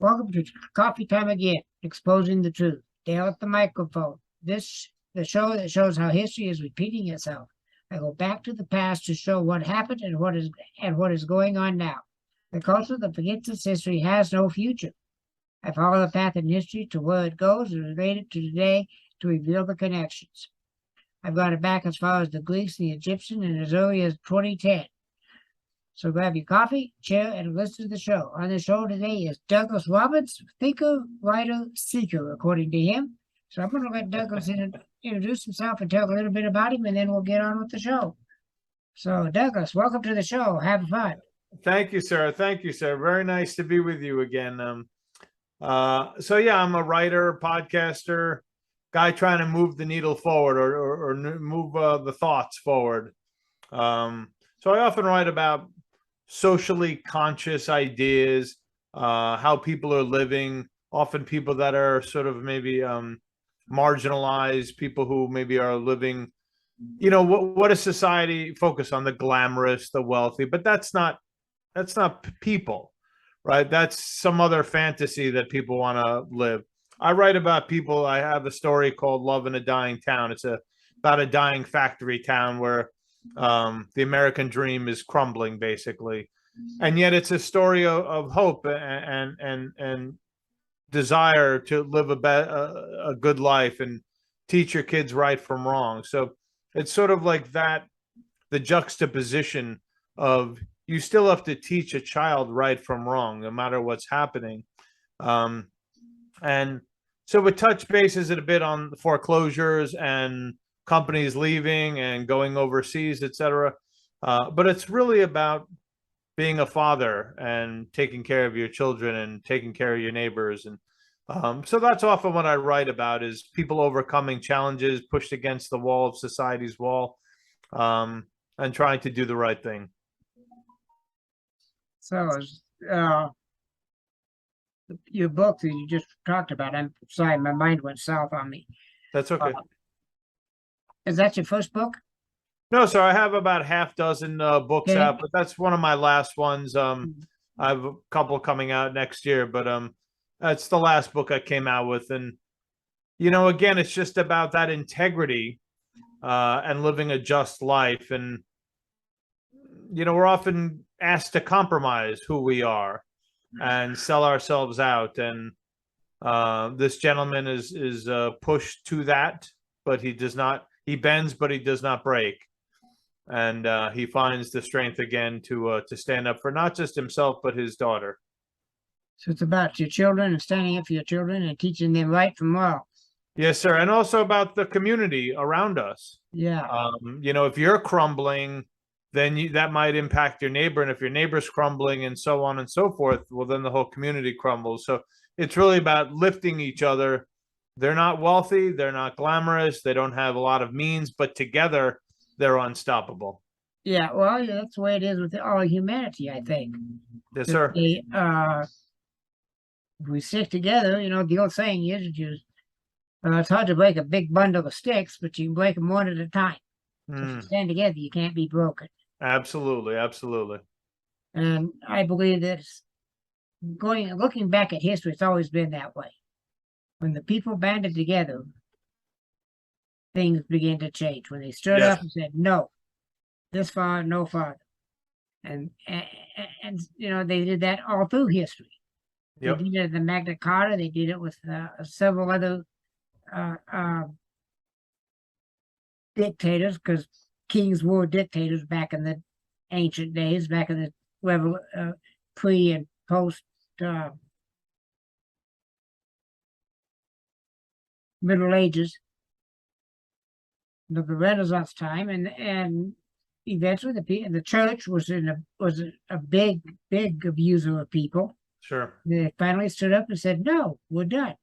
Welcome to Coffee Time Again, Exposing the Truth. Dale at the microphone. The show that shows how history is repeating itself. I go back to the past to show what happened and what is going on now. The culture that forgets its history has no future. I follow the path in history to where it goes and relate it to today to reveal the connections. I've gone back as far as the Greeks, the Egyptians, and as early as 2010. So grab your coffee, chair, and listen to the show. On the show today is Douglas Robbins, thinker, writer, seeker, according to him. So I'm going to let Douglas introduce himself and tell a little bit about him, and then we'll get on with the show. So, Douglas, welcome to the show. Have fun. Thank you, sir. Thank you, sir. Very nice to be with you again. So yeah, I'm a writer, podcaster, guy trying to move the needle forward or move the thoughts forward. So I often write about socially conscious ideas, how people are living, often people that are sort of maybe marginalized, people who maybe are living, what does society focus on? The glamorous, the wealthy, but that's not people, right? That's some other fantasy that people want to live. I write about people. I have a story called Love in a Dying Town. It's about a dying factory town where the American dream is crumbling, basically. And yet it's a story of hope and desire to live a good life and teach your kids right from wrong. So it's sort of like that, the juxtaposition of you still have to teach a child right from wrong, no matter what's happening. And so we touch bases a bit on foreclosures and companies leaving and going overseas, etc. But it's really about being a father and taking care of your children and taking care of your neighbors. And so that's often what I write about, is people overcoming challenges, pushed against the wall of society's wall, and trying to do the right thing. So, your book that you just talked about, I'm sorry, my mind went south on me. That's okay. Is that your first book? No, sir. I have about half dozen books out, but that's one of my last ones. I have a couple coming out next year, but that's the last book I came out with. And, again, it's just about that integrity and living a just life. And, we're often asked to compromise who we are and sell ourselves out. And this gentleman is pushed to that, but he does not. He bends, but he does not break. And he finds the strength again to stand up for not just himself, but his daughter. So it's about your children and standing up for your children and teaching them right from wrong. Yes, sir. And also about the community around us. Yeah. If you're crumbling, then that might impact your neighbor. And if your neighbor's crumbling and so on and so forth, well, then the whole community crumbles. So it's really about lifting each other. They're not wealthy. They're not glamorous. They don't have a lot of means, but together they're unstoppable. Yeah, well, that's the way it is with all humanity, I think. Yes, sir. If we stick together, the old saying is, it's hard to break a big bundle of sticks, but you can break them one at a time. So if you stand together, you can't be broken. Absolutely, absolutely. And I believe that looking back at history, it's always been that way. When the people banded together, things began to change. When they stood up and said, no, this far, no farther. And they did that all through history. Yep. They did it with the Magna Carta. They did it with several other dictators, because kings were dictators back in the ancient days, back in the pre and post Middle Ages, the Renaissance time, and eventually the church was a big abuser of people. Sure. They finally stood up and said, "No, we're done."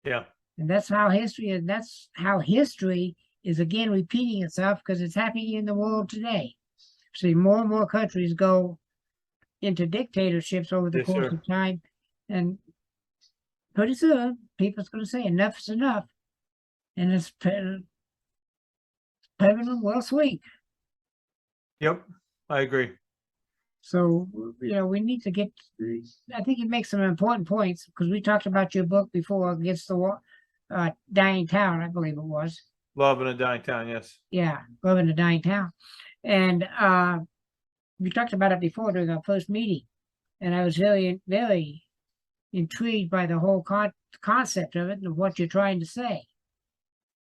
Yeah. And that's how history is. That's how history is again repeating itself, because it's happening in the world today. See, more and more countries go into dictatorships over the course of time, and pretty soon people's going to say enough is enough, and it's pendulum will swing. Yep, I agree. So, we need to get, I think you make some important points because we talked about your book before, Against the War, Dying Town, I believe it was. Love in a Dying Town, yes. Yeah, Love in a Dying Town. And we talked about it before during our first meeting. And I was very, very intrigued by the whole concept of it and what you're trying to say.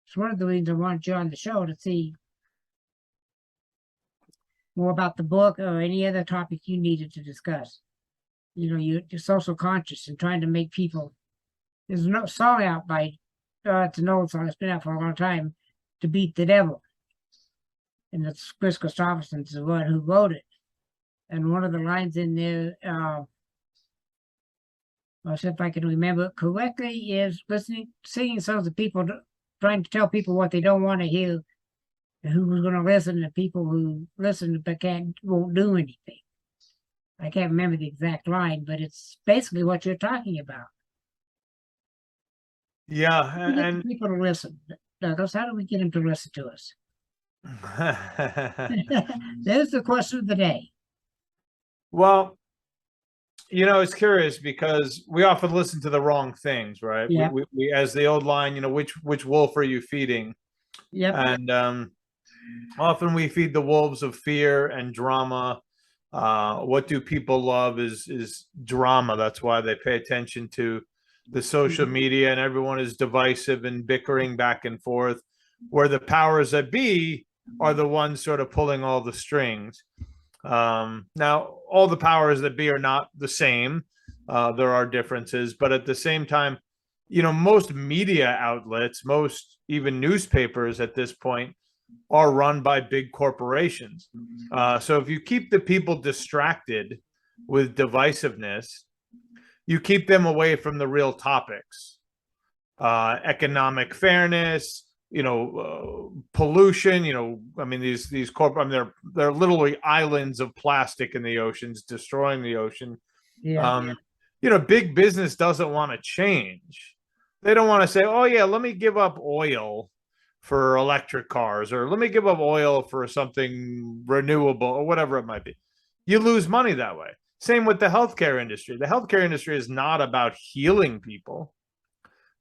It's one of the reasons I wanted you on the show, to see more about the book or any other topic you needed to discuss. You're social conscious and trying to make people. There's no song out by, it's an old song, it's been out for a long time, To Beat the Devil. And it's Chris Christopherson's the one who wrote it. And one of the lines in there, I'll see if I can remember it correctly, is singing songs of people, trying to tell people what they don't want to hear, and who's going to listen, to people who listen but won't do anything. I can't remember the exact line, but it's basically what you're talking about. Yeah, We get and people to listen. Douglas, how do we get them to listen to us? There's the question of the day. well, it's curious because we often listen to the wrong things, right? Yeah. We as the old line, which wolf are you feeding? Yep. And often we feed the wolves of fear and drama. What do people love is drama. That's why they pay attention to the social media, and everyone is divisive and bickering back and forth, where the powers that be are the ones sort of pulling all the strings. Now, all the powers that be are not the same. There are differences, but at the same time, most media outlets, most even newspapers at this point, are run by big corporations. So if you keep the people distracted with divisiveness, you keep them away from the real topics. Economic fairness, pollution, I mean, these corporate, I mean, they're literally islands of plastic in the oceans, destroying the ocean. Yeah. Big business doesn't want to change. They don't want to say, oh yeah, let me give up oil for electric cars, or let me give up oil for something renewable, or whatever it might be. You lose money that way. Same with the healthcare industry. The healthcare industry is not about healing people,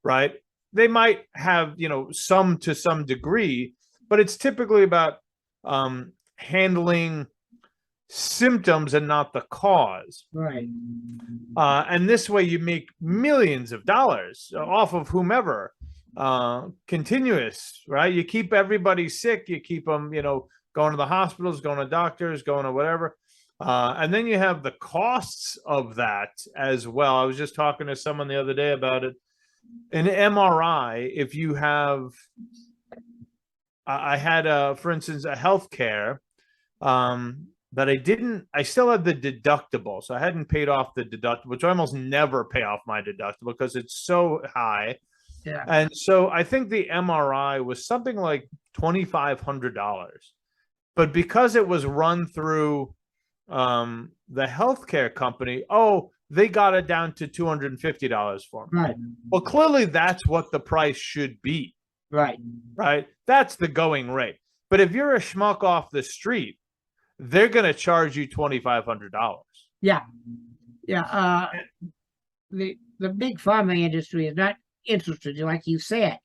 right? They might have, some to some degree, but it's typically about handling symptoms and not the cause. Right. And this way you make millions of dollars off of whomever, continuous, right? You keep everybody sick. You keep them, going to the hospitals, going to doctors, going to whatever. And then you have the costs of that as well. I was just talking to someone the other day about it. An MRI, if you have, I had, for instance, a healthcare, but I still had the deductible. So I hadn't paid off the deductible, which I almost never pay off my deductible because it's so high. Yeah. And so I think the MRI was something like $2,500, but because it was run through the healthcare company, they got it down to $250 for me. Right. Well, clearly that's what the price should be. Right. Right. That's the going rate. But if you're a schmuck off the street, they're going to charge you $2,500. Yeah. Yeah. The big pharma industry is not interested, like you said,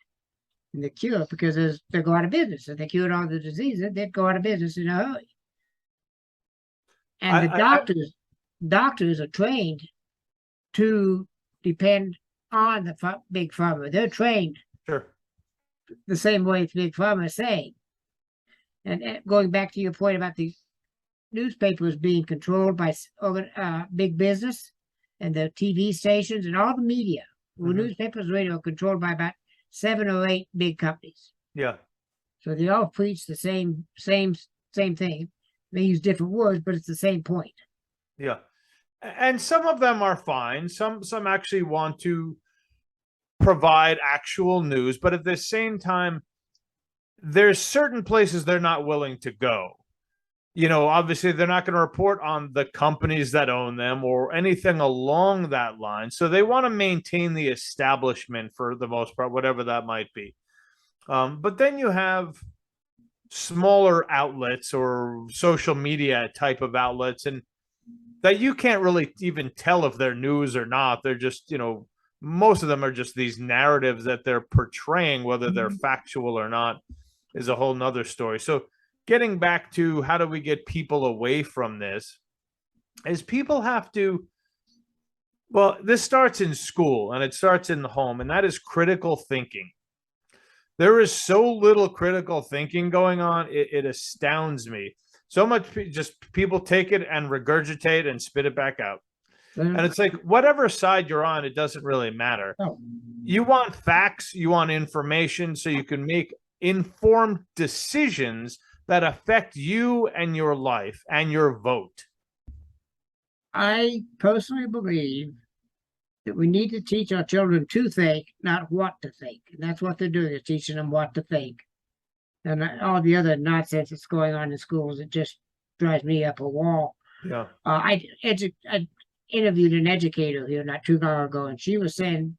in the cure, because they go out of business. If they cured all the diseases, they'd go out of business in a hurry. And the doctors are trained to depend on the big pharma. They're trained the same way as big pharma is saying. And going back to your point about the newspapers being controlled by big business, and the TV stations and all the media, newspapers, radio, are controlled by about 7 or 8 big companies. Yeah. So they all preach the same thing. They use different words, but it's the same point. Yeah. And some of them are fine. Some actually want to provide actual news, but at the same time, there's certain places they're not willing to go. Obviously they're not going to report on the companies that own them or anything along that line. So they want to maintain the establishment for the most part, whatever that might be. But then you have smaller outlets or social media type of outlets, and that you can't really even tell if they're news or not. They're just, most of them are just these narratives that they're portraying, whether they're factual or not is a whole nother story. So getting back to how do we get people away from this is people have to, well, this starts in school and it starts in the home, and that is critical thinking. There is so little critical thinking going on. It astounds me. So much just people take it and regurgitate and spit it back out. And it's like, whatever side you're on, it doesn't really matter. Oh. You want facts, you want information so you can make informed decisions that affect you and your life and your vote. I personally believe that we need to teach our children to think, not what to think. And that's what they're doing, they're teaching them what to think. And all the other nonsense that's going on in schools, it just drives me up a wall. Yeah. I interviewed an educator here not too long ago, and she was saying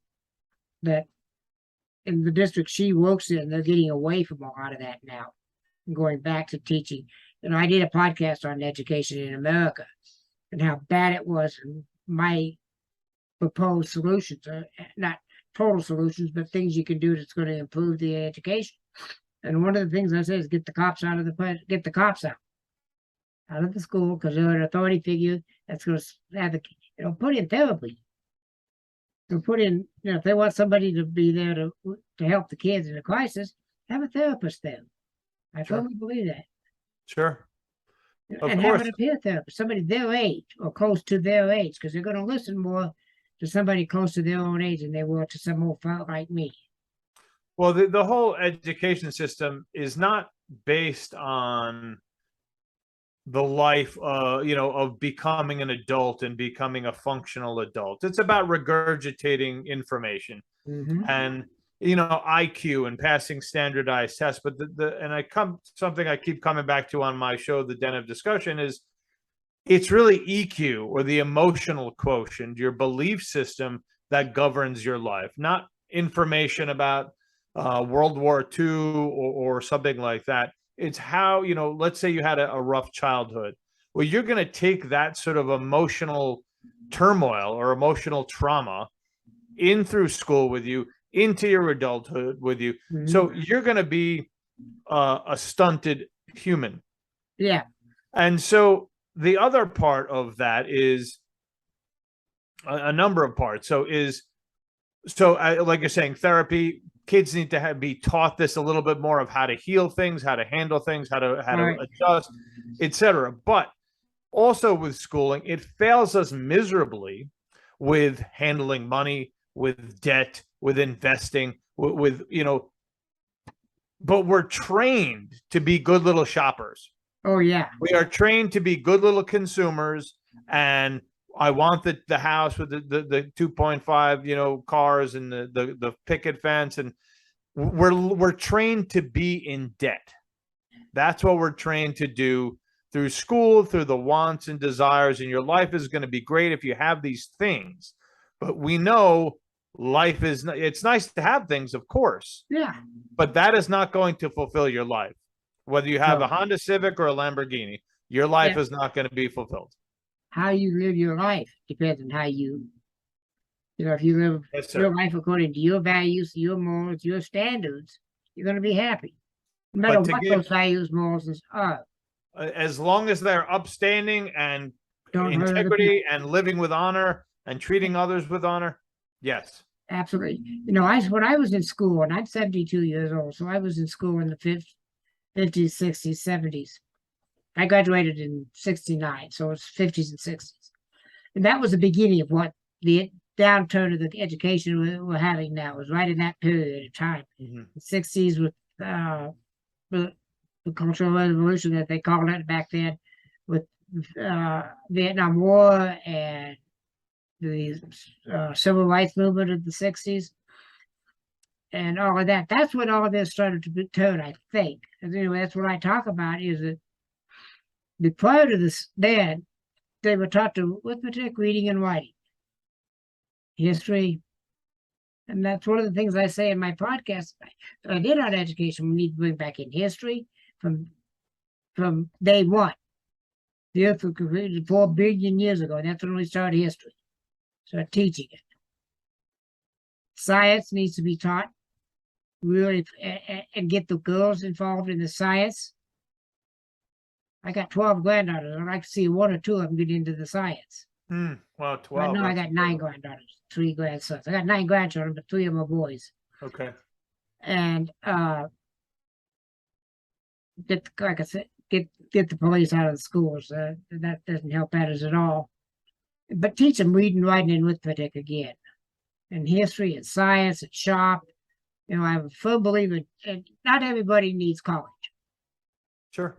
that in the district she works in, they're getting away from a lot of that now and going back to teaching. And I did a podcast on education in America and how bad it was. And my proposed solutions are not total solutions, but things you can do that's going to improve the education. And one of the things I said is get the cops out of the school, because they're an authority figure that's going to have put in therapy. They'll put in, if they want somebody to be there to help the kids in a crisis, have a therapist there. I firmly believe that. Sure. And have a peer therapist, somebody their age or close to their age, because they're going to listen more to somebody close to their own age than they will to some old fella like me. Well, the whole education system is not based on the life, of becoming an adult and becoming a functional adult. It's about regurgitating information and, IQ and passing standardized tests. But something I keep coming back to on my show, The Den of Discussion, is it's really EQ, or the emotional quotient, your belief system that governs your life, not information about World War II or something like that. It's how, let's say you had a rough childhood. Well, you're going to take that sort of emotional turmoil or emotional trauma in through school with you, into your adulthood with you. So you're going to be a stunted human. Yeah. And so the other part of that is a number of parts. Like you're saying, therapy, kids need to be taught this a little bit more of how to heal things, how to handle things, how to adjust, etc. But also with schooling, it fails us miserably with handling money, with debt, with investing, with but we're trained to be good little shoppers. Oh, yeah. We are trained to be good little consumers, and I want the house with the 2.5 cars and the picket fence, and we're trained to be in debt. That's what we're trained to do through school, through the wants and desires, and your life is going to be great if you have these things. But we know life is, it's nice to have things, of course. Yeah. But that is not going to fulfill your life. Whether you have a Honda Civic or a Lamborghini, your life is not going to be fulfilled. How you live your life depends on how you, if you live your life according to your values, your morals, your standards, you're going to be happy. No matter what those values, morals are. As long as they're upstanding and integrity and living with honor and treating others with honor, yes. Absolutely. When I was in school, and I'm 72 years old, so I was in school in the 50s, 60s, 70s. I graduated in 69, so it's 50s and 60s. And that was the beginning of what the downturn of the education we're having now. It was right in that period of time. The 60s with the Cultural Revolution, that they called it back then, with Vietnam War and the Civil Rights Movement of the 60s. And all of that. That's when all of this started to turn, I think. And anyway, that's what I talk about, is that prior to this, then, they were taught to arithmetic, reading, and writing. History. And that's one of the things I say in my podcast. I did on education. We need to bring back in history from day one. The Earth was created 4 billion years ago, and that's when we started history. Start teaching it. Science needs to be taught really, and get the girls involved in the science. I got 12 granddaughters. I'd like to see 1 or 2 of them get into the science. Wow, Right 12. now, I got 9 granddaughters, 3 grandsons. I got 9 grandchildren, but 3 of them are boys. Okay. And like I said, get the police out of the schools. That doesn't help matters at all. But teach them reading, writing, and arithmetic again, and history and science and shop. You know, I'm a firm believer, and not everybody needs college. Sure.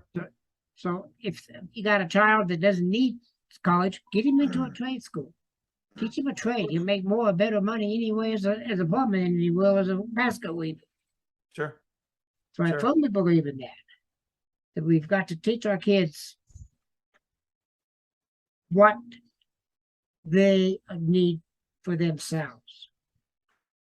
So if you got a child that doesn't need college, get him into a trade school. Teach him a trade. He'll make more or better money anyway as a plumber than he will as a basket weaver. Sure. So I firmly believe in that we've got to teach our kids what they need for themselves.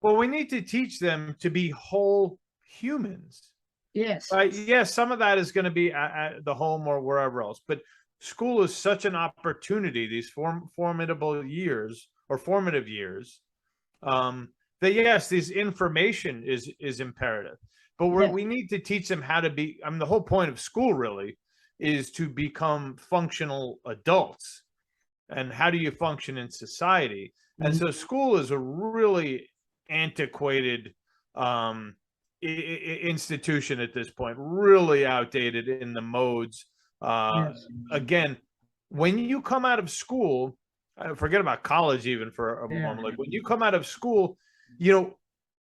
Well, we need to teach them to be whole humans. Yes. Yes, some of that is going to be at the home or wherever else, but school is such an opportunity, these formative years, that yes, this information is imperative, but we need to teach them how to be. I mean, the whole point of school really is to become functional adults. And how do you function in society? And so school is a really antiquated institution at this point, really outdated in the modes. Again, when you come out of school, forget about college even for a moment. Like when you come out of school, you know,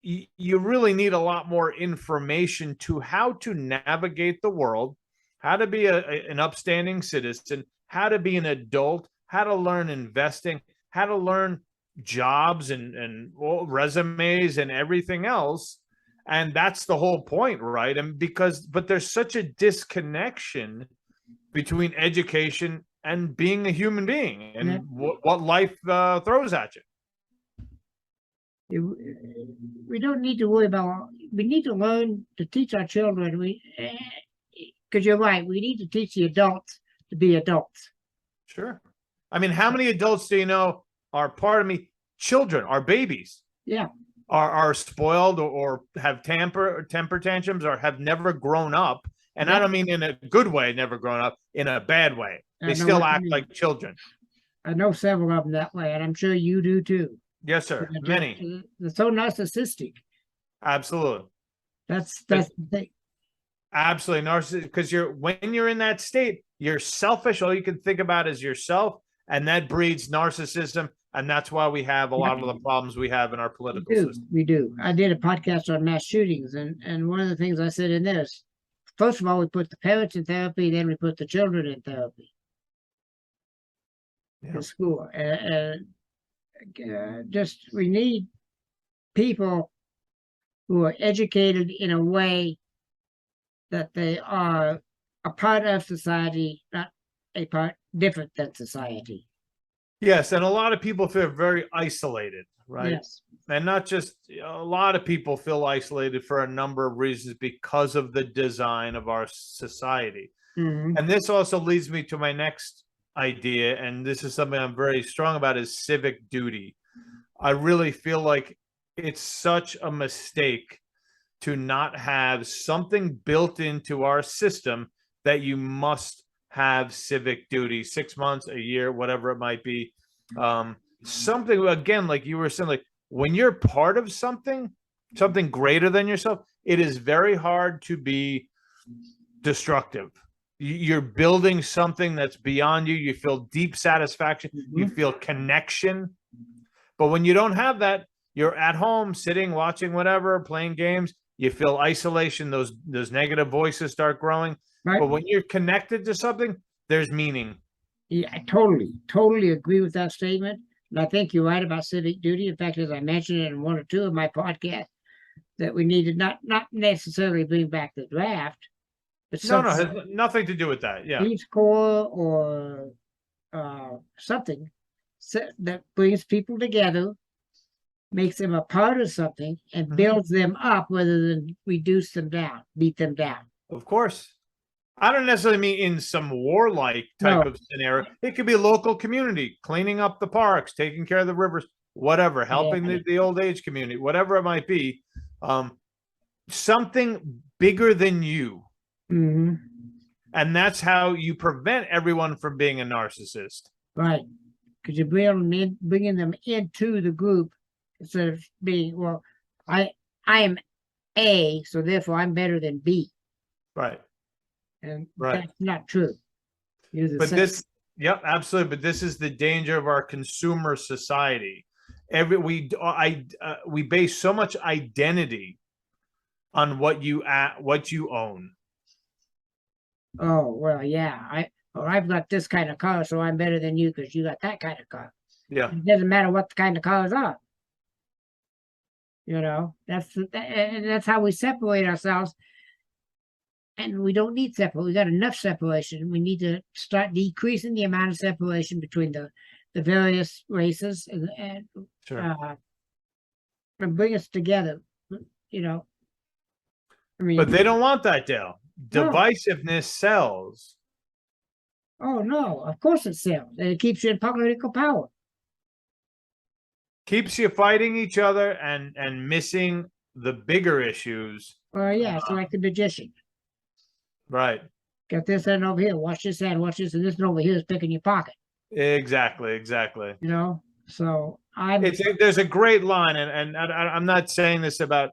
you really need a lot more information to how to navigate the world, how to be an upstanding citizen, how to be an adult, how to learn investing, how to learn jobs and resumes and everything else. And that's the whole point, right? And but there's such a disconnection between education and being a human being and what life throws at you. We don't need to worry about, we need to learn to teach our children. Because you're right, we need to teach the adults to be adults. Sure. I mean, how many adults do you know are, pardon me, children, are babies? Yeah. Are spoiled or have temper tantrums or have never grown up. And I don't mean in a good way, never grown up, in a bad way. They still act like children. I know several of them that way, and I'm sure you do too. Yes, sir. Many. They're so narcissistic. Absolutely. That's the thing. Absolutely narcissistic, because when you're in that state, you're selfish. All you can think about is yourself, and that breeds narcissism. And that's why we have a lot of the problems we have in our political system. We do. I did a podcast on mass shootings, and one of the things I said in this, first of all, we put the parents in therapy, then we put the children in therapy. In school. Just, we need people who are educated in a way that they are a part of society, not a part different than society. Yes, and a lot of people feel very isolated, right? Yes. And not just, a lot of people feel isolated for a number of reasons because of the design of our society. And this also leads me to my next idea, and this is something I'm very strong about, is civic duty. I really feel like it's such a mistake to not have something built into our system that you must have civic duty, 6 months, a year, whatever it might be. Something, again, like you were saying, like when you're part of something greater than yourself, it is very hard to be destructive. You're building something that's beyond you. You feel deep satisfaction. You feel connection. But when you don't have that, you're at home, sitting, watching whatever, playing games. You feel isolation. Those negative voices start growing. Right. But when you're connected to something, there's meaning. Yeah, I totally agree with that statement. And I think you're right about civic duty. In fact, as I mentioned in 1 or 2 of my podcasts, that we need to not necessarily bring back the draft, but no, it has nothing to do with that. Yeah, Peace Corps or something that brings people together, makes them a part of something, and builds them up rather than reduce them down, beat them down. Of course. I don't necessarily mean in some warlike type No. of scenario. It could be local community, cleaning up the parks, taking care of the rivers, whatever, helping Yeah. the old age community, whatever it might be. Something bigger than you. Hmm. And that's how you prevent everyone from being a narcissist. Right. Because you're bringing them into the group instead of being, well, I am A, so therefore I'm better than B. Right. And Right. that's not true. You're the But same. this, yep, absolutely. But this is the danger of our consumer society. We base so much identity on what you own. Oh, well, yeah. I've got this kind of car, so I'm better than you because you got that kind of car. Yeah. It doesn't matter what the kind of cars are. That's how we separate ourselves. And we don't need separate. We got enough separation. We need to start decreasing the amount of separation between the various races Sure. and bring us together. You know, I mean, But they don't want that, Dale. no. Divisiveness sells. Oh no, of course it sells. And it keeps you in political power. Keeps you fighting each other and missing the bigger issues. Well, yeah, it's like the magician. Right. Got this hand over here. Watch this hand. Watch this, and this one over here is picking your pocket. Exactly. You know, so There's a great line, and I'm not saying this about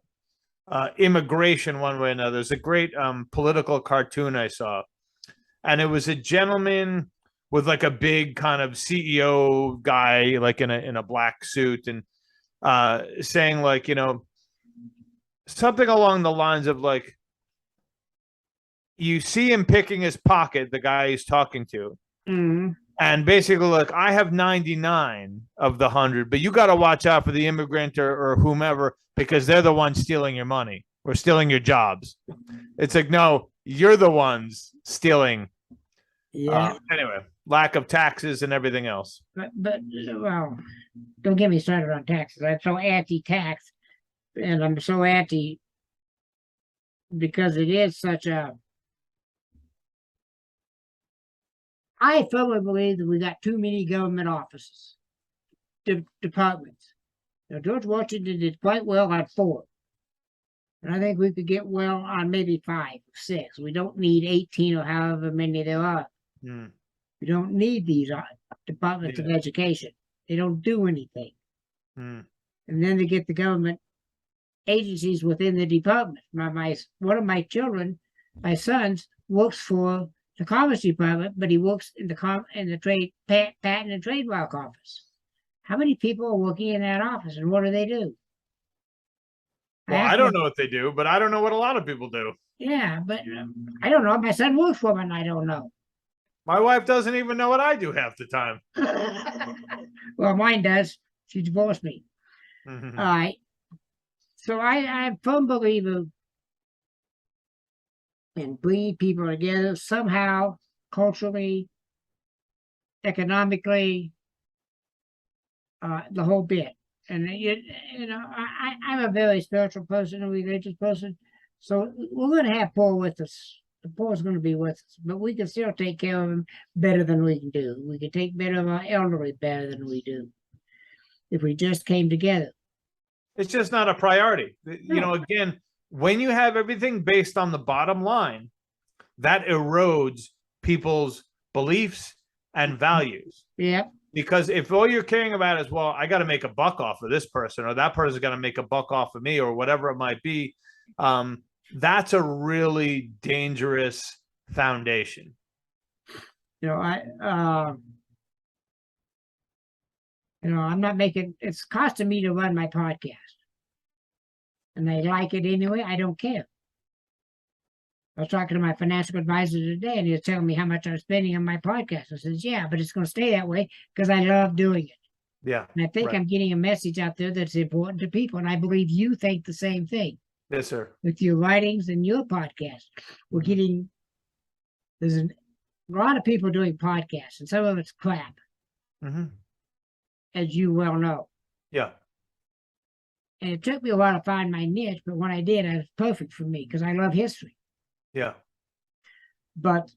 immigration one way or another. There's a great political cartoon I saw, and it was a gentleman with like a big kind of CEO guy, like in a black suit, and saying like, something along the lines of like, you see him picking his pocket, the guy he's talking to. Mhm. And basically, like, I have 99 of the 100, but you got to watch out for the immigrant or whomever, because they're the ones stealing your money or stealing your jobs. It's like, no, you're the ones stealing. Yeah. Anyway, lack of taxes and everything else. But well, don't get me started on taxes. I'm so anti-tax, and I'm so anti because it is such a. I firmly believe that we got too many government offices, departments. Now, George Washington did quite well on 4, and I think we could get well on maybe 5 or 6. We don't need 18 or however many there are. Hmm. We don't need these departments of education. They don't do anything. Hmm. And then they get the government agencies within the department. One of my children, my sons, works for the Commerce Department, but he works in the trade patent and trademark office. How many people are working in that office, and what do they do? Well, I don't know what they do, but I don't know what a lot of people do. Yeah, but I don't know. My son works for them, and I don't know. My wife doesn't even know what I do half the time. Well, mine does. She divorced me. Mm-hmm. All right. So I'm a firm believer in bringing people together somehow, culturally, economically, the whole bit. And I'm a very spiritual person, a religious person, so we're going to have poor with us. The poor is going to be with us, but we can still take care of them better than we can do. We can take better of our elderly better than we do if we just came together. It's just not a priority. No. Again, when you have everything based on the bottom line, that erodes people's beliefs and values. Yeah. Because if all you're caring about is, well, I got to make a buck off of this person, or that person's going to make a buck off of me, or whatever it might be, that's a really dangerous foundation. I'm not making, it's costing me to run my podcast. And they like it anyway. I don't care. I was talking to my financial advisor today, and he was telling me how much I'm spending on my podcast. I says, yeah, but it's going to stay that way because I love doing it. Yeah. And I think I'm getting a message out there that's important to people. And I believe you think the same thing. Yes, sir. With your writings and your podcast. We're getting, there's a lot of people doing podcasts, and some of it's crap. Mm-hmm. As you well know. Yeah. And it took me a while to find my niche, but when I did, it was perfect for me because I love history. Yeah. but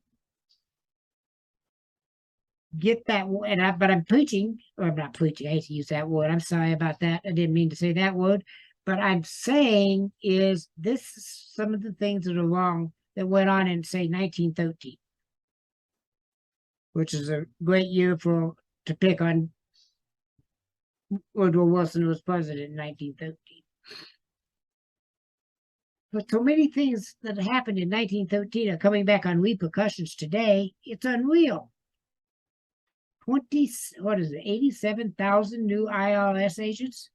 get that, but I'm preaching, or I'm not preaching, I hate to use that word. I'm sorry about that. I didn't mean to say that word. But I'm saying is this is some of the things that are wrong that went on in, say, 1913, which is a great year to pick on Woodrow Wilson, who was president in 1913. But so many things that happened in 1913 are coming back on repercussions today. It's unreal. 87,000 new IRS agents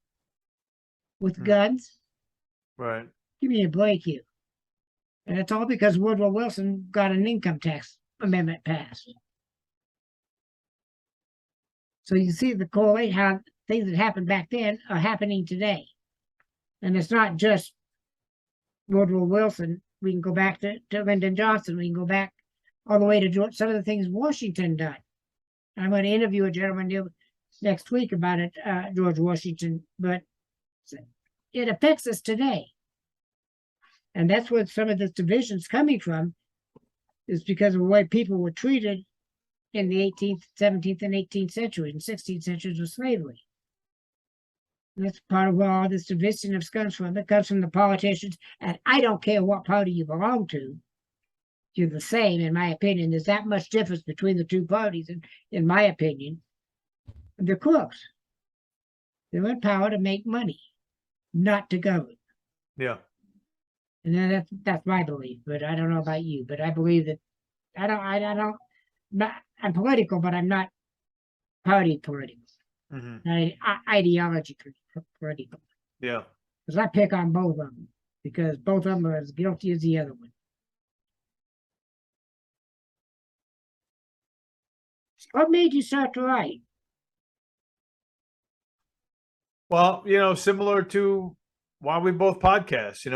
with guns. Right. Give me a break here. And it's all because Woodrow Wilson got an income tax amendment passed. So you see the correlate how things that happened back then are happening today. And it's not just Woodrow Wilson. We can go back to Lyndon Johnson. We can go back all the way to George, some of the things Washington done. I'm going to interview a gentleman next week about it, George Washington, but it affects us today. And that's where some of this division's coming from, is because of the way people were treated in the 18th, 17th, and 18th century, and 16th centuries with slavery. And that's part of where all this division comes from. It comes from the politicians, and I don't care what party you belong to. You're the same, in my opinion. There's that much difference between the two parties, and in my opinion, they're crooks. They're in power to make money, not to govern. Yeah. And then that's my belief. But I don't know about you. But I believe that I'm political, but I'm not party political. Ideology political. Yeah. Because I pick on both of them, because both of them are as guilty as the other one. What made you start to write? Well, similar to why we both podcast,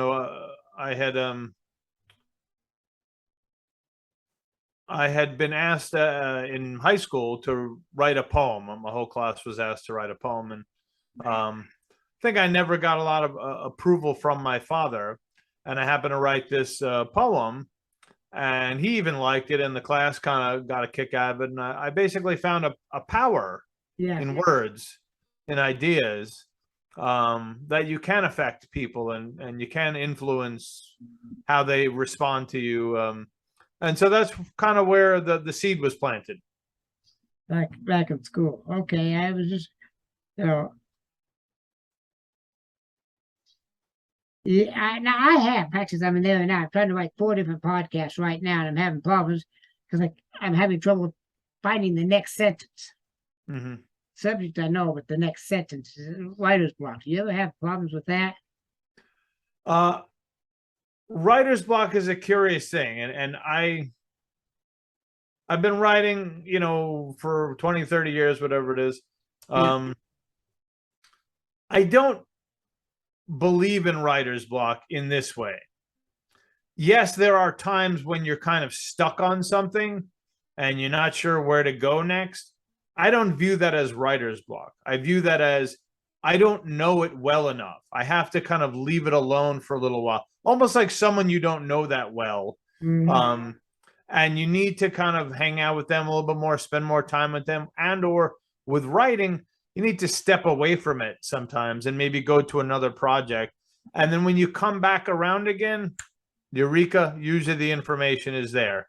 I had been asked in high school to write a poem. My whole class was asked to write a poem, and I think I never got a lot of approval from my father. And I happened to write this poem, and he even liked it, and the class kind of got a kick out of it. And I basically found a power in words and ideas that you can affect people, and you can influence how they respond to you. And so that's kind of where the seed was planted. Back in school. Okay, I was just, yeah, now I have actually. I'm there now. I'm trying to write 4 different podcasts right now, and I'm having problems because I'm having trouble finding the next sentence. Subject I know, but the next sentence is writer's block. Do you ever have problems with that? Writer's block is a curious thing, and I've been writing, for 20, 30 years, whatever it is. I don't believe in writer's block in this way. Yes, there are times when you're kind of stuck on something and you're not sure where to go next. I don't view that as writer's block. I view that as I don't know it well enough. I have to kind of leave it alone for a little while, almost like someone you don't know that well. And you need to kind of hang out with them a little bit more, spend more time with them, or with writing, you need to step away from it sometimes and maybe go to another project. And then when you come back around again, eureka, usually the information is there.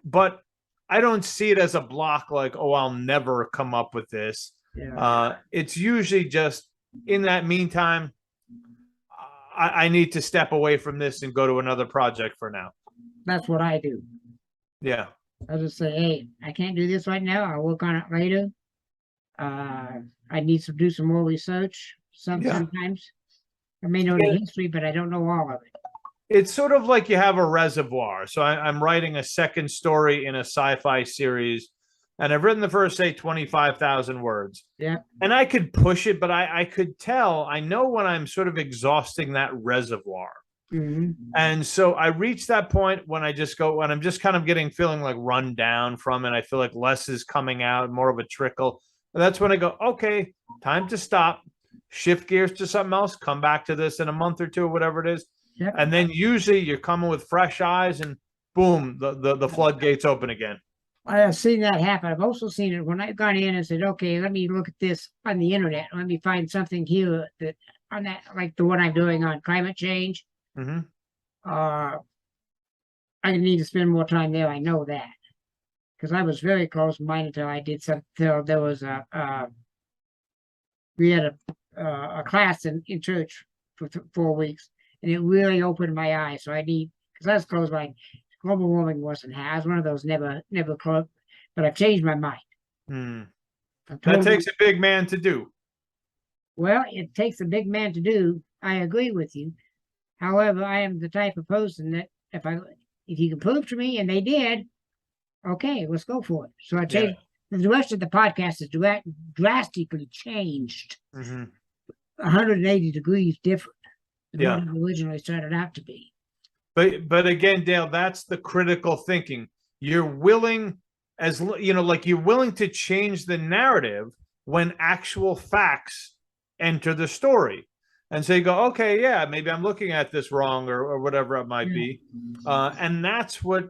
But I don't see it as a block like, oh, I'll never come up with this. It's usually just in that meantime, I need to step away from this and go to another project for now. That's what I do. Yeah. I'll just say, hey, I can't do this right now. I'll work on it later. I need to do some more research. Sometimes I may know the history, but I don't know all of it. It's sort of like you have a reservoir. So I'm writing a second story in a sci-fi series, and I've written the first, say, 25,000 words. And I could push it, but I could tell, I know when I'm sort of exhausting that reservoir. And so I reach that point when I'm just kind of feeling like run down from it. I feel like less is coming out, more of a trickle. And that's when I go, okay, time to stop, shift gears to something else, come back to this in a month or two, or whatever it is. And then usually you're coming with fresh eyes and boom, the floodgates open again. I have seen that happen. I've also seen it when I've gone in and said, okay, let me look at this on the internet. Let me find something here that on that, like the one I'm doing on climate change. Mm-hmm. I need to spend more time there. I know that because I was very close minded until I did some. Till there was we had a class in church for 4 weeks, and it really opened my eyes. So I need, because I was close minded. Global warming wasn't. I was one of those never close, but I've changed my mind. That takes a big man to do. Well, it takes a big man to do. I agree with you. However, I am the type of person that if you can prove to me, and they did, okay, let's go for it. So I changed. The rest of the podcast is drastically changed. 180 degrees different than what it originally started out to be. But again, Dale, that's the critical thinking. You're willing, you're willing to change the narrative when actual facts enter the story. And so you go, okay, yeah, maybe I'm looking at this wrong or whatever it might be. And that's what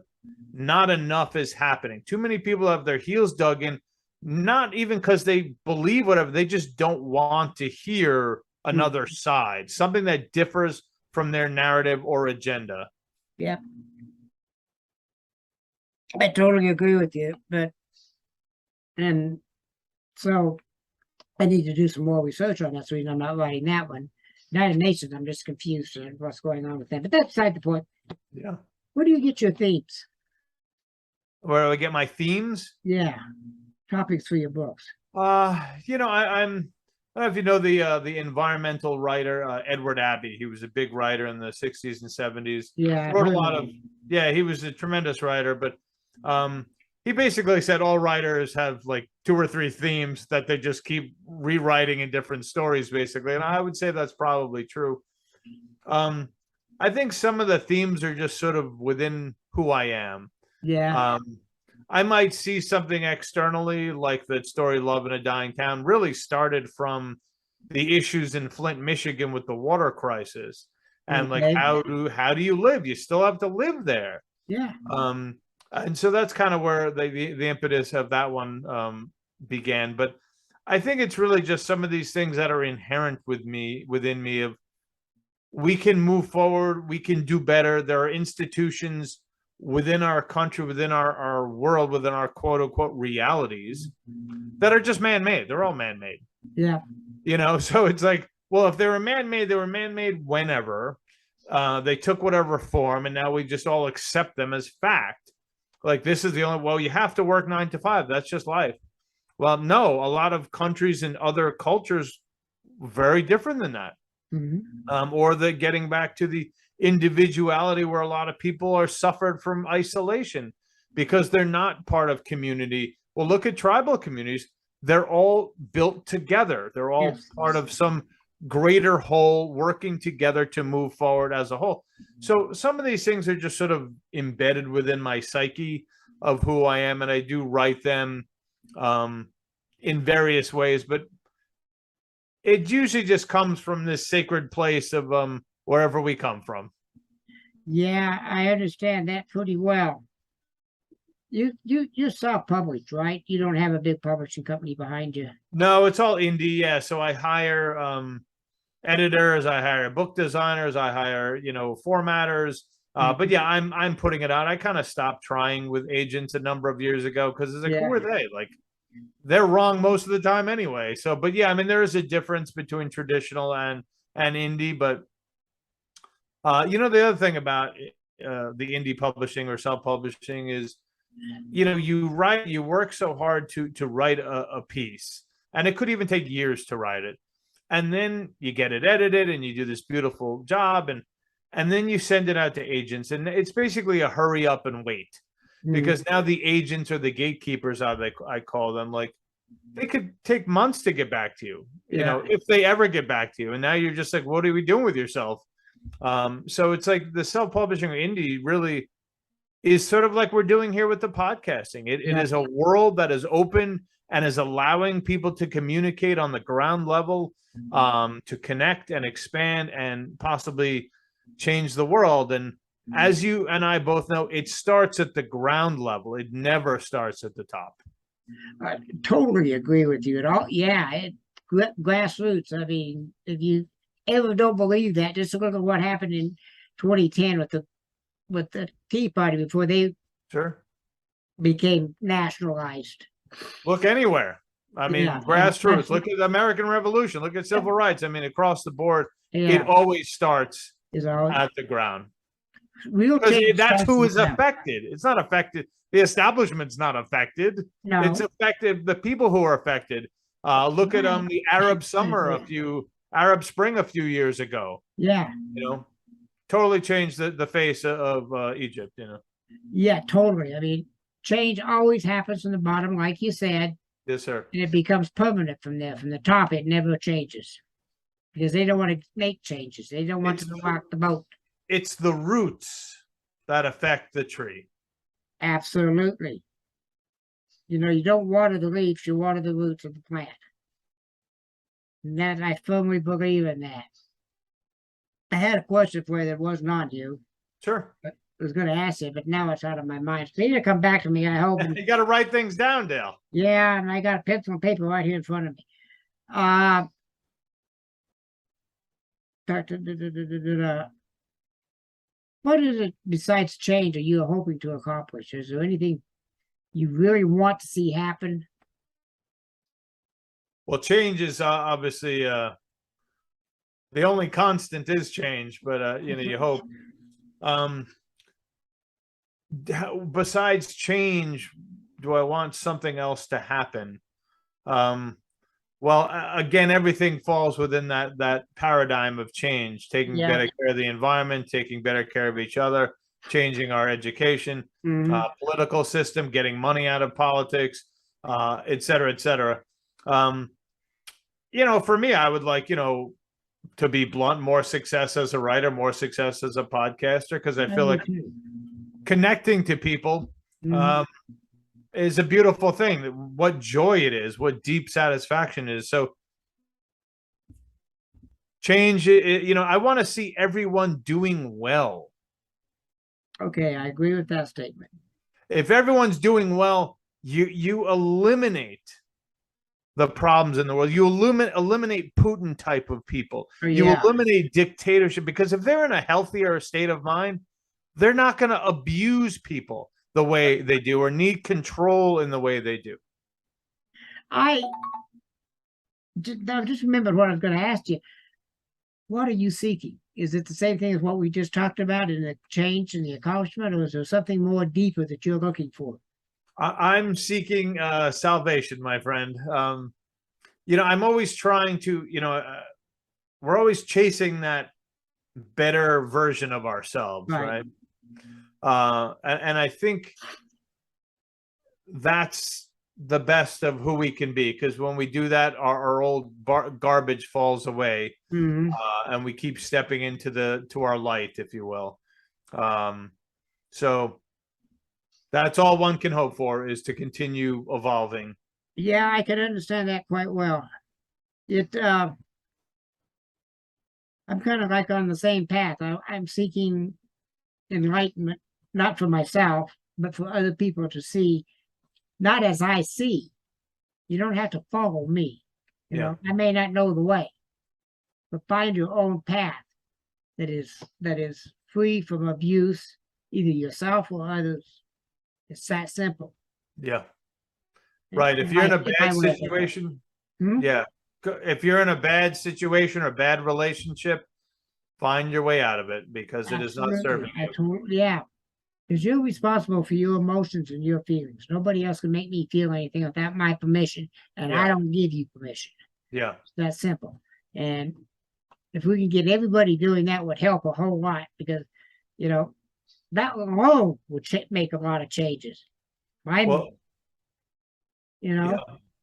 not enough is happening. Too many people have their heels dug in, not even because they believe whatever, they just don't want to hear another side, something that differs from their narrative or agenda. Yeah. I totally agree with you, and so I need to do some more research on that. That's the reason I'm not writing that one. United Nations, I'm just confused on what's going on with that, but that's beside the point. Yeah. Where do you get your themes? Where do I get my themes? Yeah. Topics for your books. I don't know if you know the environmental writer Edward Abbey. He was a big writer in the 60s and 70s. Yeah, wrote a lot of. Yeah, he was a tremendous writer, but he basically said all writers have like 2 or 3 themes that they just keep rewriting in different stories, basically. And I would say that's probably true. I think some of the themes are just sort of within who I am. Yeah. I might see something externally, like the story Love in a Dying Town really started from the issues in Flint, Michigan with the water crisis. And like, how do you live? You still have to live there. Yeah. And so that's kind of where the impetus of that one began. But I think it's really just some of these things that are inherent within me of we can move forward, we can do better. There are institutions within our country, within our world, within our quote unquote realities that are just man-made. They're all man-made. Yeah. So it's like, well, if they were man-made whenever. They took whatever form, and now we just all accept them as fact. Like, this is the only, well, you have to work 9 to 5. That's just life. Well, no, a lot of countries and other cultures very different than that. Or the getting back to the individuality where a lot of people are suffered from isolation because they're not part of community. Well, look at tribal communities. They're all built together. They're all part of some greater whole, working together to move forward as a whole. So some of these things are just sort of embedded within my psyche of who I am, and I do write them in various ways, but it usually just comes from this sacred place of wherever we come from. Yeah, I understand that pretty well. You're self-published, right? You don't have a big publishing company behind you. No, it's all indie. Yeah, so I hire editors, I hire book designers, I hire formatters. But yeah, I'm putting it out. I kind of stopped trying with agents a number of years ago because it's like, who are they? Like, they're wrong most of the time anyway. So, but yeah, I mean, there is a difference between traditional and indie. But the other thing about the indie publishing or self-publishing is, you work so hard to write a piece, and it could even take years to write it. And then you get it edited and you do this beautiful job, and then you send it out to agents, and it's basically a hurry up and wait. Because now the agents or the gatekeepers, I call them, like, they could take months to get back to you, if they ever get back to you. And now you're just like, what are we doing with yourself? So it's like the self-publishing or indie really is sort of like we're doing here with the podcasting. It is a world that is open and is allowing people to communicate on the ground level, to connect and expand and possibly change the world. And as you and I both know, it starts at the ground level. It never starts at the top. I totally agree with you at all. Yeah, grassroots. I mean, if you ever don't believe that, just look at what happened in 2010 with the Tea Party before they Sure. became nationalized. Look anywhere. I mean, Yeah, grassroots. Look at the American Revolution. Look at civil rights. I mean, across the board, yeah, it always starts is all at the ground. real Because change. that's who is starts affected. It's not affected. The establishment's not affected. No, It's affected the people who are affected. Look at the Arab Summer Arab Spring a few years ago. Yeah, You know, totally changed the face of Egypt. You know. yeah, totally. I mean, change always happens from the bottom, like you said, Yes, sir. and it becomes permanent from there. From the top, it never changes because they don't want to make changes. They don't want to rock the boat. It's the roots that affect the tree. Absolutely. You know, you don't water the leaves, you water the roots of the plant. And that I firmly believe in that. I had a question for you that wasn't on you. Sure. I was going to ask you, but now it's out of my mind. So you to come back to me, I hope. You got to write things down, Dale. Yeah, and I got a pencil and paper right here in front of me. What is it besides change are you hoping to accomplish? Is there anything you really want to see happen? Well, change is obviously the only constant is change, but you know, you hope. Besides change, do I want something else to happen? Well, again, everything falls within that paradigm of change, taking better care of the environment, taking better care of each other, changing our education, political system, getting money out of politics, et cetera, et cetera. You know, for me, I would like, you know, to be blunt, more success as a writer, more success as a podcaster, because I feel like connecting to people is a beautiful thing. What joy it is, what deep satisfaction is. So change, you know, I want to see everyone doing well. Okay, I agree with that statement. If everyone's doing well, you eliminate the problems in the world. You eliminate Putin type of people. You eliminate dictatorship, because if they're in a healthier state of mind, they're not going to abuse people the way they do or need control in the way they do. I just remembered what I was going to ask you. What are you seeking? Is it the same thing as what we just talked about in the change and the accomplishment, or is there something more deeper that you're looking for? I'm seeking salvation, my friend. You know, I'm always trying to, you know, we're always chasing that better version of ourselves, right? And I think that's the best of who we can be, because when we do that, our old garbage falls away, and we keep stepping into our light, if you will. So that's all one can hope for, is to continue evolving. Yeah, I can understand that quite well. I'm kind of like on the same path. I'm seeking enlightenment, not for myself, but for other people to see, not as I see. You don't have to follow me. You know, I may not know the way, but find your own path that is free from abuse, either yourself or others. It's that simple. Yeah. Right. If you're in a bad situation, if you're in a bad situation or bad relationship, find your way out of it, because it is not serving you. Because you're responsible for your emotions and your feelings. Nobody else can make me feel anything without my permission, and I don't give you permission. Yeah. It's that simple. And if we can get everybody doing that, would help a whole lot, because, you know, that alone would make a lot of changes. Well, you know?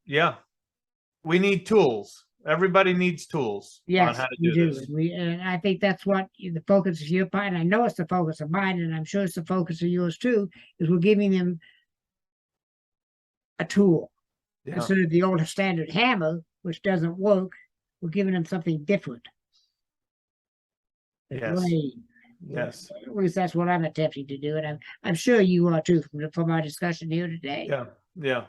Yeah. We need tools. Everybody needs tools on how to do this. And I think that's what the focus of your part, and I know it's the focus of mine, and I'm sure it's the focus of yours too, is we're giving them a tool. Instead of the old standard hammer, which doesn't work, we're giving them something different. Yes. Yes. At least that's what I'm attempting to do, and I'm sure you are too from our discussion here today. Yeah. Yeah.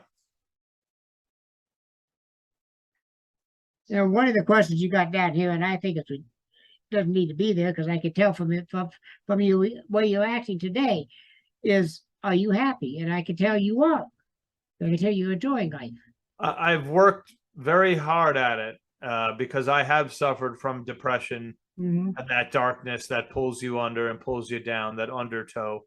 You know, one of the questions you got down here, and I think it doesn't need to be there because I can tell from it from you way you're acting today, is are you happy? And I can tell you are. I can tell you're enjoying life. I've worked very hard at it because I have suffered from depression and that darkness that pulls you under and pulls you down, that undertow.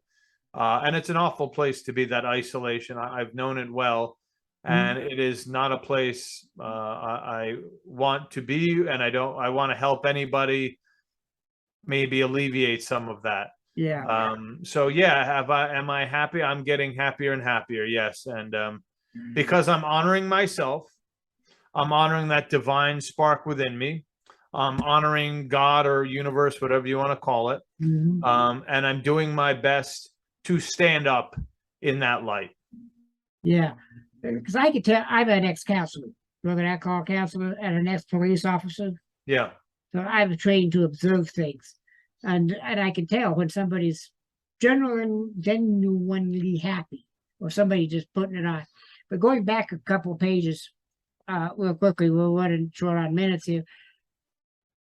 And it's an awful place to be, that isolation. I've known it well, and it is not a place I want to be, and I want to help anybody maybe alleviate some of that. Yeah. So yeah, am I happy? I'm getting happier and happier. Yes. And because I'm honoring myself, I'm honoring that divine spark within me. I'm honoring God or universe, whatever you want to call it. And I'm doing my best to stand up in that light. Yeah. Because I could tell I'm an ex-counselor, drug and alcohol counselor, and an ex-police officer. Yeah. So I'm trained to observe things. And I can tell when somebody's genuinely happy or somebody just putting it on. But going back a couple of pages real quickly, we're running short on minutes here.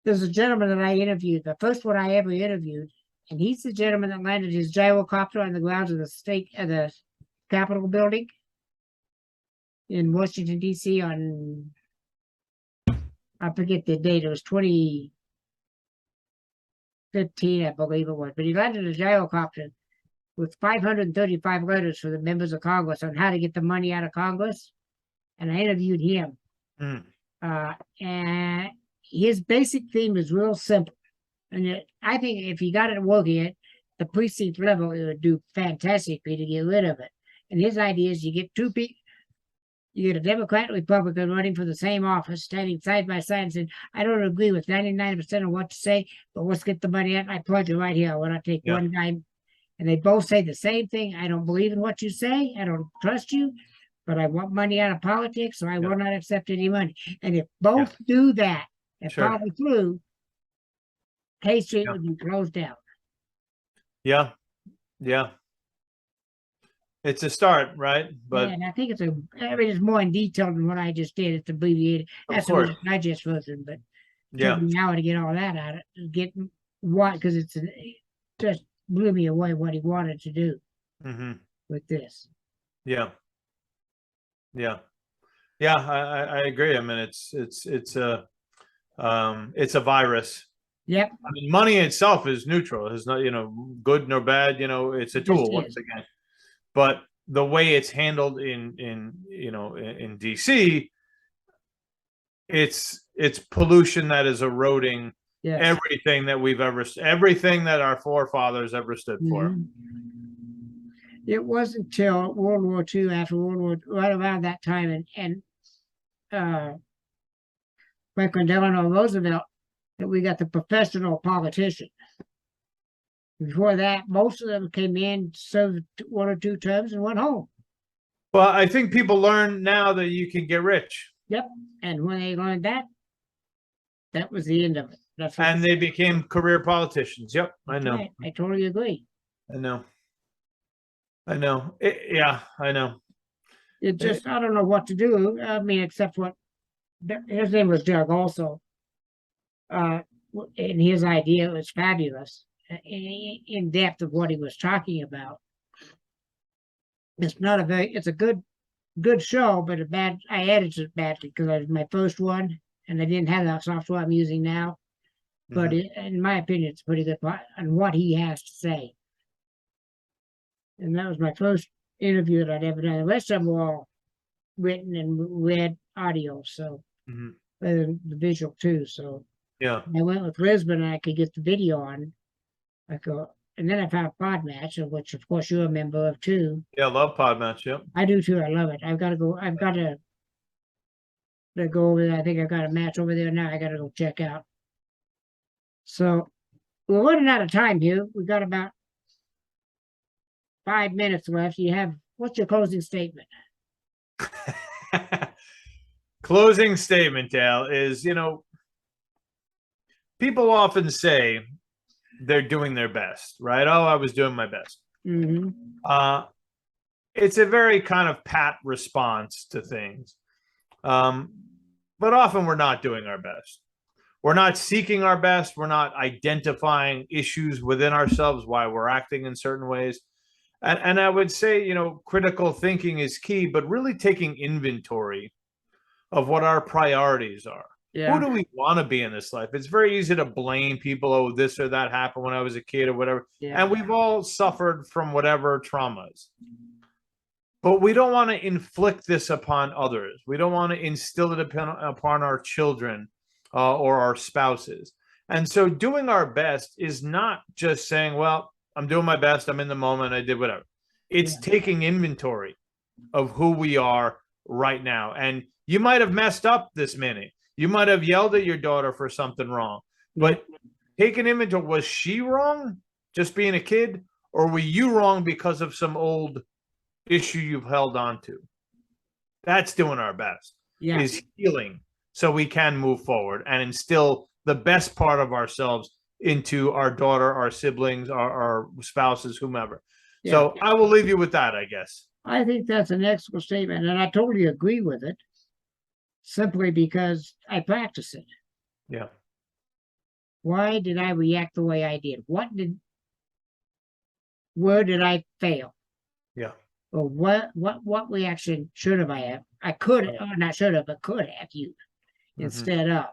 There's a gentleman that I interviewed, the first one I ever interviewed, and he's the gentleman that landed his gyrocopter on the grounds of the Capitol building in Washington, D.C. on, I forget the date, it was 2015, I believe it was, but he landed a gyrocopter with 535 letters for the members of Congress on how to get the money out of Congress. And I interviewed him. And his basic theme is real simple. And I think if you got it working at the precinct level, it would do fantastically to get rid of it. And his idea is you get two people, you get a Democrat and Republican running for the same office, standing side by side and saying, I don't agree with 99% of what you say, but let's get the money out. I pledge it right here. I want to take one guy. And they both say the same thing. I don't believe in what you say. I don't trust you, but I want money out of politics, so I will not accept any money. And if both do that and follow through, K Street would be closed down. Yeah. Yeah. It's a start, right? But and I think it's more in detail than what I just did. It's abbreviated. That's the reason I just version, but it took me an hour to get all that out of it. Get what, because it just blew me away what he wanted to do with this. Yeah. Yeah. Yeah, I agree. I mean, it's a virus. Yep. I mean, money itself is neutral. It's not, good nor bad, it's a tool once again. But the way it's handled in DC, it's pollution that is eroding everything that everything that our forefathers ever stood for. It wasn't until World War II, after World War, right around that time, and Franklin Delano Roosevelt, that we got the professional politician. Before that, most of them came in, served 1 or 2 terms, and went home. Well, I think people learn now that you can get rich. Yep. And when they learned that, that was the end of it. And they became career politicians. Yep, I know. Right. I totally agree. I know. I know. I know. It just, I don't know what to do. I mean, except what, his name was Doug also. And his idea was fabulous. In depth of what he was talking about. It's not it's a good show, but I edited it badly because it was my first one and I didn't have the software I'm using now. But in my opinion, it's pretty good on what he has to say. And that was my first interview that I'd ever done. The rest of them were all written and read audio, so the visual too. So I went with Lisbon and I could get the video on. And then I found Podmatch, of which of course you're a member of too. Yeah, I love Podmatch. Yep. I do too. I love it. I've got to go over there. I think I've got a match over there now. I got to go check out. So we're running out of time here. We got about 5 minutes left. What's your closing statement? Closing statement, Dale, is, people often say they're doing their best, right? Oh, I was doing my best. Mm-hmm. It's a very kind of pat response to things. But often we're not doing our best. We're not seeking our best. We're not identifying issues within ourselves, why we're acting in certain ways. And I would say, critical thinking is key, but really taking inventory of what our priorities are. Yeah. Who do we want to be in this life? It's very easy to blame people. Oh, this or that happened when I was a kid or whatever. Yeah. And we've all suffered from whatever traumas. But we don't want to inflict this upon others. We don't want to instill it upon our children or our spouses. And so doing our best is not just saying, well, I'm doing my best. I'm in the moment. I did whatever. It's taking inventory of who we are right now. And you might have messed up this minute. You might have yelled at your daughter for something wrong. But take an inventory. Was she wrong just being a kid? Or were you wrong because of some old issue you've held on to? That's doing our best. Is healing so we can move forward and instill the best part of ourselves into our daughter, our siblings, our spouses, whomever. So I will leave you with that, I guess. I think that's an excellent statement, and I totally agree with it, simply because I practice it. Yeah. Why did I react the way I did? Where did I fail? Yeah. Or what reaction should have I have? I could, or not should have, but could have used instead of.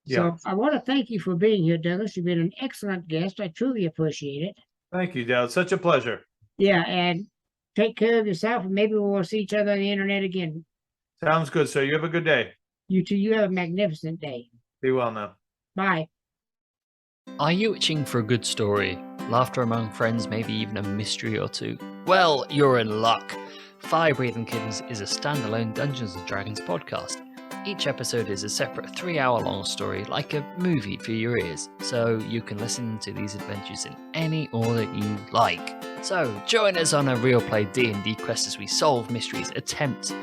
So I want to thank you for being here, Douglas. You've been an excellent guest. I truly appreciate it. Thank you, Dale. It's such a pleasure. Yeah, and take care of yourself, and maybe we'll see each other on the internet again. Sounds good, sir. You have a good day. You too. You have a magnificent day. Be well now. Bye. Are you itching for a good story? Laughter among friends, maybe even a mystery or two? Well, you're in luck. Fire Breathing Kittens is a standalone Dungeons & Dragons podcast. Each episode is a separate 3-hour-long story, like a movie for your ears, so you can listen to these adventures in any order you like. So join us on a real play D&D quest as we solve mysteries, attempt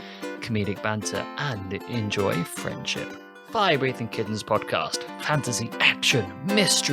comedic banter, and enjoy friendship. Fire Breathing Kittens podcast, fantasy, action, mystery.